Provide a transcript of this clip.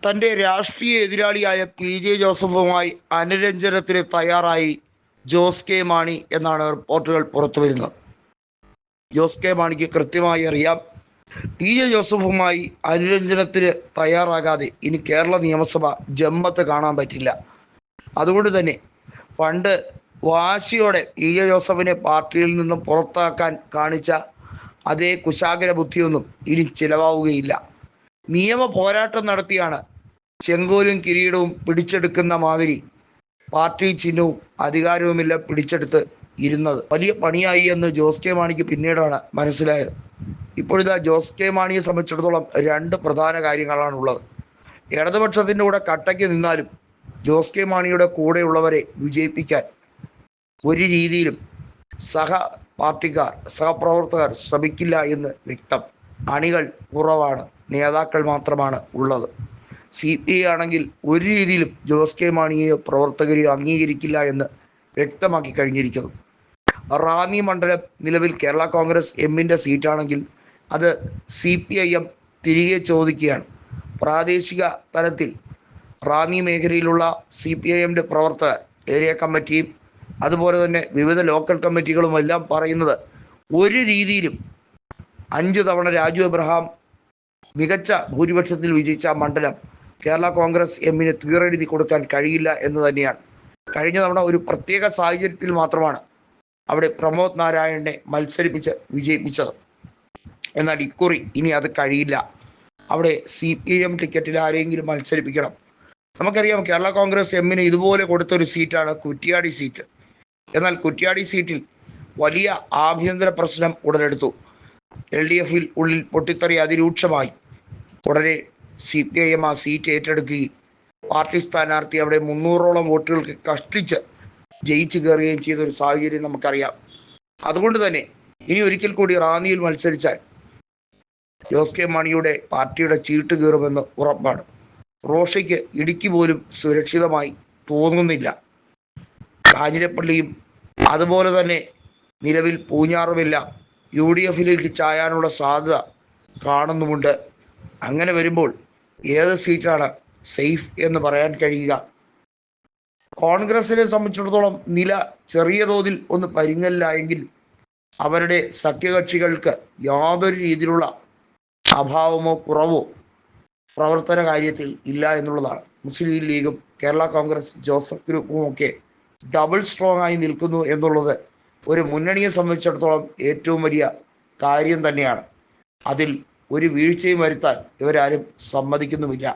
തൻ്റെ രാഷ്ട്രീയ എതിരാളിയായ പി.ജെ. ജോസഫുമായി അനുരഞ്ജനത്തിന് തയ്യാറായി ജോസ് കെ മാണി എന്നാണ് റിപ്പോർട്ടുകൾ പുറത്തുവരുന്നത്. ജോസ് കെ മാണിക്ക് കൃത്യമായി അറിയാം, പി.ജെ. ജോസഫുമായി അനുരഞ്ജനത്തിന് തയ്യാറാകാതെ ഇനി കേരള നിയമസഭ ജമ്മത്ത് കാണാൻ പറ്റില്ല. അതുകൊണ്ട് തന്നെ പണ്ട് വാശിയോടെ പി.ജെ. ജോസഫിനെ പാർട്ടിയിൽ നിന്നും പുറത്താക്കാൻ കാണിച്ച അതേ കുശാഗ്ര ബുദ്ധിയൊന്നും ഇനി ചിലവാവുകയില്ല. നിയമ പോരാട്ടം നടത്തിയാണ് ചെങ്കോലും കിരീടവും പിടിച്ചെടുക്കുന്ന മാതിരി പാർട്ടി ചിഹ്നവും അധികാരവുമെല്ലാം പിടിച്ചെടുത്ത് ഇരുന്നത് വലിയ പണിയായി എന്ന് ജോസ് കെ മാണിക്ക് പിന്നീടാണ് മനസ്സിലായത്. ഇപ്പോഴിതാ ജോസ് കെ മാണിയെ സംബന്ധിച്ചിടത്തോളം രണ്ട് പ്രധാന കാര്യങ്ങളാണുള്ളത്. ഇടതുപക്ഷത്തിൻ്റെ കൂടെ കട്ടയ്ക്ക് നിന്നാലും ജോസ് കെ മാണിയുടെ കൂടെയുള്ളവരെ വിജയിപ്പിക്കാൻ ഒരു രീതിയിലും പാർട്ടിക്കാർ സഹപ്രവർത്തകർ ശ്രമിക്കില്ല എന്ന് വ്യക്തം. അണികൾ കുറവാണ്, നേതാക്കൾ മാത്രമാണ് ഉള്ളത്. CPI ആണെങ്കിൽ ഒരു രീതിയിലും ജോസ് കെ മാണിയെയോ പ്രവർത്തകരെയോ അംഗീകരിക്കില്ല എന്ന് വ്യക്തമാക്കി കഴിഞ്ഞിരിക്കുന്നു. റാന്നി മണ്ഡലം നിലവിൽ കേരള കോൺഗ്രസ് എമ്മിൻ്റെ സീറ്റാണെങ്കിൽ അത് CPIM തിരികെ ചോദിക്കുകയാണ്. പ്രാദേശിക തലത്തിൽ റാന്നി മേഖലയിലുള്ള CPIMൻ്റെ പ്രവർത്തകർ ഏരിയ കമ്മിറ്റിയും അതുപോലെ തന്നെ വിവിധ ലോക്കൽ കമ്മിറ്റികളും എല്ലാം പറയുന്നത് ഒരു രീതിയിലും 5 തവണ രാജു എബ്രഹാം മികച്ച ഭൂരിപക്ഷത്തിൽ വിജയിച്ച മണ്ഡലം കേരള കോൺഗ്രസ് എമ്മിന് തീറെഴുതി കൊടുക്കാൻ കഴിയില്ല എന്ന് തന്നെയാണ്. കഴിഞ്ഞ തവണ ഒരു പ്രത്യേക സാഹചര്യത്തിൽ മാത്രമാണ് അവിടെ പ്രമോദ് നാരായണനെ മത്സരിപ്പിച്ച് വിജയിപ്പിച്ചത്. എന്നാൽ ഇക്കുറി ഇനി അത് കഴിയില്ല. അവിടെ CPIM ടിക്കറ്റിൽ ആരെങ്കിലും മത്സരിപ്പിക്കണം. നമുക്കറിയാം, കേരള കോൺഗ്രസ് എമ്മിന് ഇതുപോലെ കൊടുത്തൊരു സീറ്റാണ് കുറ്റ്യാടി സീറ്റ്. എന്നാൽ കുറ്റ്യാടി സീറ്റിൽ വലിയ ആഭ്യന്തര പ്രശ്നം ഉടലെടുത്തു. LDF ഉള്ളിൽ പൊട്ടിത്തെറി അതിരൂക്ഷമായി. ഉടനെ CPIM ആ സീറ്റ് ഏറ്റെടുക്കുകയും പാർട്ടി സ്ഥാനാർത്ഥി അവിടെ 300ഓളം വോട്ടുകൾക്ക് കഷ്ടിച്ച് ജയിച്ചു കയറുകയും ചെയ്ത ഒരു സാഹചര്യം നമുക്കറിയാം. അതുകൊണ്ട് തന്നെ ഇനി ഒരിക്കൽ കൂടി റാന്നിയിൽ മത്സരിച്ചാൽ ജോസ് കെ മാണിയുടെ പാർട്ടിയുടെ ചീട്ട് കീറുമെന്ന് ഉറപ്പാണ്. റോഷയ്ക്ക് ഇടുക്കി പോലും സുരക്ഷിതമായി തോന്നുന്നില്ല. കാഞ്ഞിരപ്പള്ളിയും അതുപോലെ തന്നെ നിലവിൽ പൂഞ്ഞാറുമെല്ലാം UDFിലേക്ക് ചായാനുള്ള സാധ്യത കാണുന്നുമുണ്ട്. അങ്ങനെ വരുമ്പോൾ ഏത് സീറ്റാണ് സേഫ് എന്ന് പറയാൻ കഴിയുക? കോൺഗ്രസിനെ സംബന്ധിച്ചിടത്തോളം നില ചെറിയ തോതിൽ ഒന്ന് പരിങ്ങലിലായെങ്കിൽ അവരുടെ സഖ്യകക്ഷികൾക്ക് യാതൊരു രീതിയിലുള്ള അഭാവമോ കുറവോ പ്രവർത്തന കാര്യത്തിൽ ഇല്ല എന്നുള്ളതാണ്. മുസ്ലിം ലീഗും കേരള കോൺഗ്രസ് ജോസഫ് ഗ്രൂപ്പും ഒക്കെ ഡബിൾ സ്ട്രോങ് ആയി നിൽക്കുന്നു എന്നുള്ളത് ഒരു മുന്നണിയെ സംബന്ധിച്ചിടത്തോളം ഏറ്റവും വലിയ കാര്യം തന്നെയാണ്. അതിൽ ഒരു വീഴ്ചയും വരുത്താൻ ഇവരാരും സമ്മതിക്കുന്നുമില്ല.